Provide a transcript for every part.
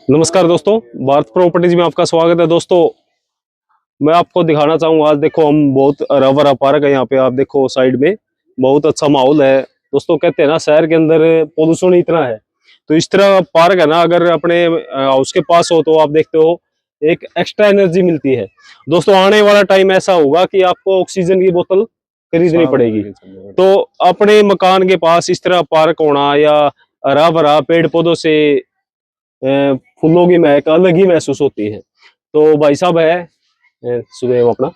नमस्कार दोस्तों, भारत प्रॉपर्टीज में आपका स्वागत है। दोस्तों मैं आपको दिखाना चाहूंगा, आज देखो हम बहुत हरा भरा पार्क है। यहाँ पे आप देखो साइड में बहुत अच्छा माहौल है। दोस्तों कहते हैं ना, शहर के अंदर पोल्यूशन इतना है, तो इस तरह पार्क है ना, अगर अपने हाउस के पास हो तो आप देखते हो एक एक्स्ट्रा एनर्जी मिलती है। दोस्तों आने वाला टाइम ऐसा होगा कि आपको ऑक्सीजन की बोतल खरीदनी पड़ेगी, तो अपने मकान के पास इस तरह पार्क होना या हरा भरा पेड़ पौधों से फूलों की महक अलग ही महसूस होती है। तो भाई साहब है सुबह वो अपना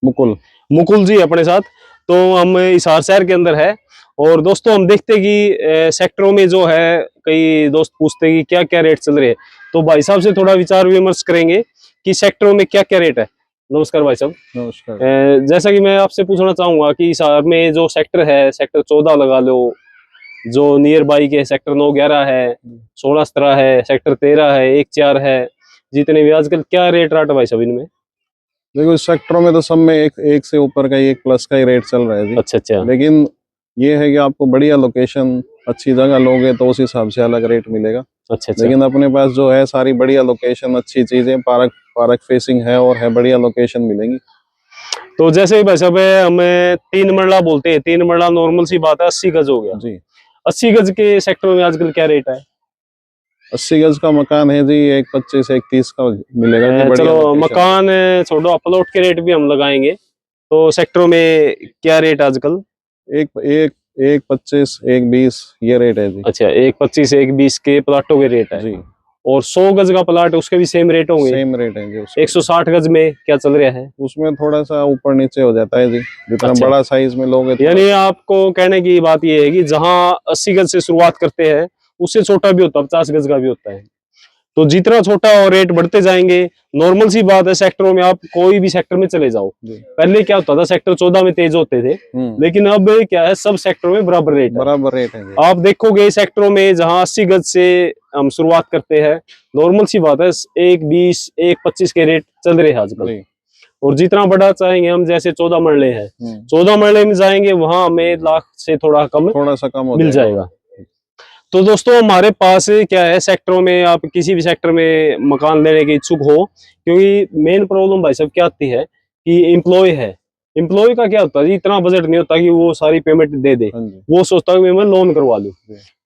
मुकुल मुकुल जी अपने साथ, तो हम हिसार शहर के अंदर है। और दोस्तों हम देखते हैं कि सेक्टरों में जो है, कई दोस्त पूछते हैं कि क्या क्या रेट चल रहे हैं, तो भाई साहब से थोड़ा विचार विमर्श करेंगे कि सेक्टरों में क्या क्या रेट है। नमस्कार भाई साहब। नमस्कार। जैसा कि मैं आपसे पूछना चाहूंगा कि हिसार में जो सेक्टर है, सेक्टर 14 लगा लो, जो नियर बाई के सेक्टर 9-11 है, 16-17 है, सेक्टर 13 है, 1-4 है, जितने भी आजकल क्या रेट राट भाई साहब इनमें? देखो इस सेक्टरों में तो सब में एक से ऊपर का ही, एक प्लस का ही रेट चल रहा है जी। अच्छा अच्छा। लेकिन ये है कि आपको बढ़िया लोकेशन, अच्छी जगह लोगे तो उस हिसाब से अलग रेट मिलेगा। अच्छा अच्छा। लेकिन अपने पास जो है सारी बढ़िया लोकेशन, अच्छी चीजें, पार्क फेसिंग है और है, बढ़िया लोकेशन मिलेंगी। तो जैसे भाई साहब हमें 3 मरला बोलते हैं, 3 मरला नॉर्मल सी बात है, 80 गज हो गया जी। 80 गज के सेक्टर में आजकल क्या रेट है? 80 गज का मकान है जी, 125-130 का मिलेगा जी। बढ़िया चलो लोकेशन। मकान छोड़ो, प्लॉट के रेट भी हम लगाएंगे। तो सेक्टरों में क्या रेट आजकल? एक एक 125, 120 ये रेट है जी। अच्छा, 125 120 के प्लाटों के रेट है। जी। और 100 गज का प्लाट उसके भी सेम रेट होंगे? सेम रेट है जी उसके। 160 गज में क्या चल रहा है? उसमें थोड़ा सा ऊपर नीचे हो जाता है जी, जितना अच्छा। बड़ा साइज में लोगे। यानी आपको कहने की बात यह है कि जहां 80 गज से शुरुआत करते हैं, उससे छोटा भी होता है, 50 गज का भी होता है। तो जितना छोटा और रेट बढ़ते जाएंगे। नॉर्मल सी बात है, सेक्टरों में आप कोई भी सेक्टर में चले जाओ, पहले क्या होता था, सेक्टर 14 में तेज होते थे, लेकिन अब क्या है, सब सेक्टरों में बराबर रेट है। बराबर रेट है जी। आप देखोगे सेक्टरों में जहां 80 गज से हम शुरुआत करते हैं, नॉर्मल सी बात है 120 125 के रेट चल रहे हैं आजकल। और जितना बड़ा चाहेंगे हम, जैसे 14 मरले हैं, 14 मरले में जाएंगे वहां हमें लाख से थोड़ा सा कम मिल जाएगा। तो दोस्तों हमारे पास क्या है, सेक्टरों में आप किसी भी सेक्टर में मकान लेने के इच्छुक हो, क्योंकि मेन प्रॉब्लम भाई साहब क्या आती है कि एम्प्लॉय है। एम्प्लॉय का क्या होता है, इतना बजट नहीं होता कि वो सारी पेमेंट दे दे, वो सोचता है कि मैं लोन करवा लूं।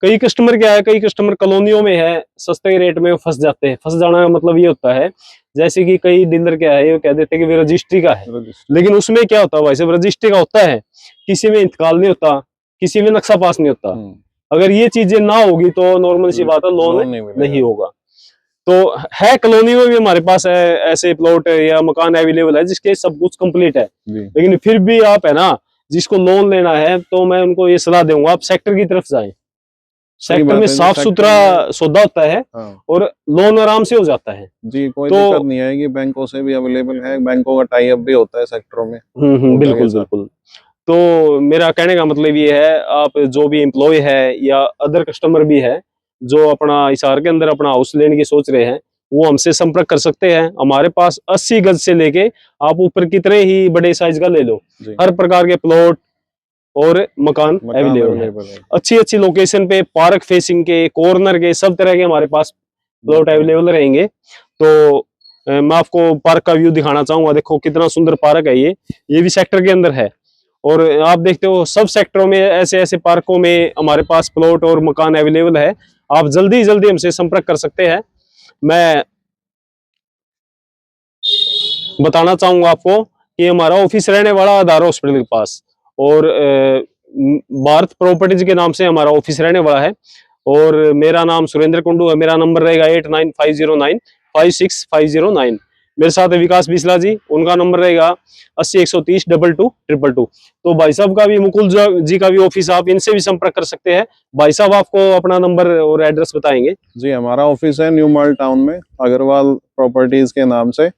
कई कस्टमर क्या है, कई कस्टमर कॉलोनियों में है, सस्ते रेट में फंस जाते हैं। फंस जाना का मतलब ये होता है, जैसे कि कई डीलर क्या है, वो कह देते हैं कि रजिस्ट्री का है, लेकिन उसमें क्या होता है भाई साहब, रजिस्ट्री का होता है, किसी में इंतकाल नहीं होता, किसी में नक्शा पास नहीं होता। अगर ये चीजें ना होगी तो नॉर्मल सी बात है, लोन नहीं होगा। तो है कॉलोनी में भी हमारे पास ऐसे प्लॉट या मकान अवेलेबल है जिसके सब कुछ कंप्लीट है, लेकिन फिर भी आप है ना, जिसको लोन लेना है, तो मैं उनको ये सलाह दूंगा, आप सेक्टर की तरफ जाएं। सेक्टर में साफ सुथरा सौदा होता है। हाँ। और लोन आराम से हो जाता है जी, कोई दिक्कत नहीं आएगी। बैंकों से भी अवेलेबल है, बैंकों का टाई अप भी होता है सेक्टरों में। बिल्कुल बिल्कुल। तो मेरा कहने का मतलब ये है, आप जो भी एम्प्लॉय है या अदर कस्टमर भी है जो अपना हिसार के अंदर अपना हाउस लेने की सोच रहे हैं, वो हमसे संपर्क कर सकते हैं। हमारे पास 80 गज से लेके आप ऊपर कितने ही बड़े साइज का ले लो, हर प्रकार के प्लॉट और मकान अवेलेबल है। अच्छी अच्छी लोकेशन पे, पार्क फेसिंग के, कॉर्नर के, सब तरह के हमारे पास प्लॉट अवेलेबल रहेंगे। तो मैं आपको पार्क का व्यू दिखाना चाहूंगा। देखो कितना सुंदर पार्क है, ये भी सेक्टर के अंदर है। और आप देखते हो सब सेक्टरों में ऐसे ऐसे पार्कों में हमारे पास प्लॉट और मकान अवेलेबल है। आप जल्दी जल्दी हमसे संपर्क कर सकते हैं। मैं बताना चाहूंगा आपको कि हमारा ऑफिस रहने वाला आधार हॉस्पिटल के पास, और भारत प्रॉपर्टीज के नाम से हमारा ऑफिस रहने वाला है। और मेरा नाम सुरेंद्र कुंडू है। मेरा नंबर रहेगा 8950956509। मेरे साथ है विकास बिस्ला जी, उनका नंबर रहेगा 80-130-2222। तो भाई साहब का भी, मुकुल जी का भी ऑफिस, आप इनसे भी संपर्क कर सकते हैं। भाई साहब आपको अपना नंबर और एड्रेस बताएंगे। जी, हमारा ऑफिस है न्यू मॉल टाउन में, अग्रवाल प्रॉपर्टीज के नाम से,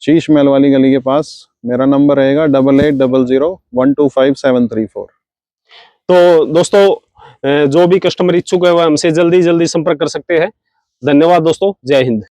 शीश महल वाली गली के पास। मेरा नंबर रहेगा 8800125734। तो दोस्तों जो भी कस्टमर इच्छुक है वह हमसे जल्दी जल्दी संपर्क कर सकते हैं। धन्यवाद दोस्तों, जय हिंद।